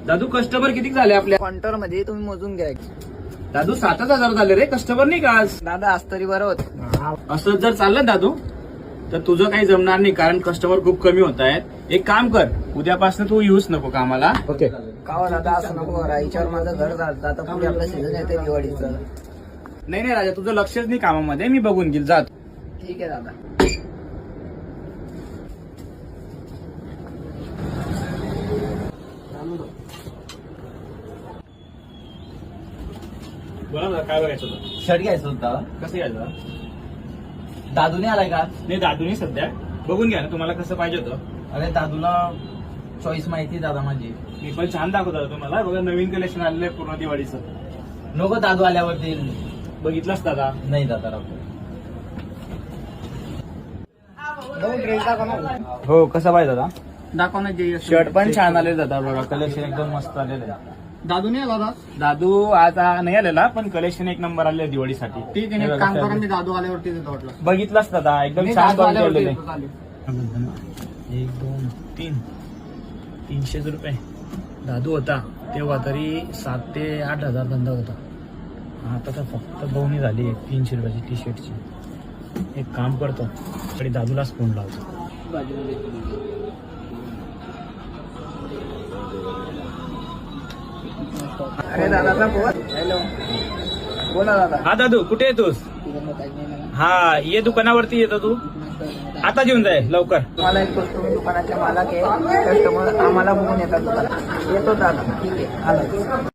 दादू customer किती झाले आपल्या काउंटर मध्ये तुम्ही मोजून घ्या. दादू 7,000 झाले रे कस्टमर नाही का आज. दादा आज तरी बरं होत. असं जर चाललं दादू तर तुझं काही जमणार नाही, कारण कस्टमर खूप कमी होत आहेत. एक काम कर, उद्यापासून तू येऊच नको कामाला. ओके. का हो दादा असं नको करा, याच्यावर माझं घर चालतं. आता पुढे आपलं सीझन येते दिवाळीचं. नाही नाही राजा, तुझं लक्षच नाही कामामध्ये, मी बघून घेईल. जात. ठीक आहे दादा. बोला ना, काय बघायचं होतं? शर्ट घ्यायचं होता. कसं घ्यायचं? दादूने आलाय का? नाही दादू नाही सध्या, बघून घ्या ना तुम्हाला कसं पाहिजे होतं. अरे दादूला चॉईस माहिती दादा माझी. मी पण छान दाखवतो तुम्हाला. बघा नवीन कलेक्शन आलेलं आहे पूर्ण दिवाळीचं. नको दादू आल्यावरती. बघितलंच दादा? नाही दादा राहतो. ड्रेस दाखव ना. हो, कसा पाहिजे दादा? दाखव ना जे शर्ट पण छान आले दादा, बघा कलेक्शन एकदम मस्त आलेलं आहे. दादू नाही दादा. दादू आज नाही आलेला, पण कलेक्शन एक नंबर आले दिवाळीसाठी. ठीक आहे, एक काम करा, मी दादू आल्यावरती देतो वाटलं. बघितलंच दादा, एकदम नाही, छान दादू क्वालिटी आल्यावरती आलेले. देतो, चालेल. 1 2 3 300 रुपये. दादू होता तेव्हा तरी 7 ते 8 हजार धंदा होता. आता तर फक्त बहुनी झाली 300 रुपयाची टी शर्टची. एक काम करतो, तरी दादूलाच फोन लावतो. अरे दादाचा फोन. हॅलो, बोला दादा. हा दादू, कुठे येतोस? हा, ये दुकानावरती येतो तू. आता येऊन जाय लवकर. मला एक गोष्ट, तुम्ही दुकानाचे मालक आहे, कस्टमर आम्हाला बघून येतात दुकानात. येतो दादा. ठीक आहे, आलो.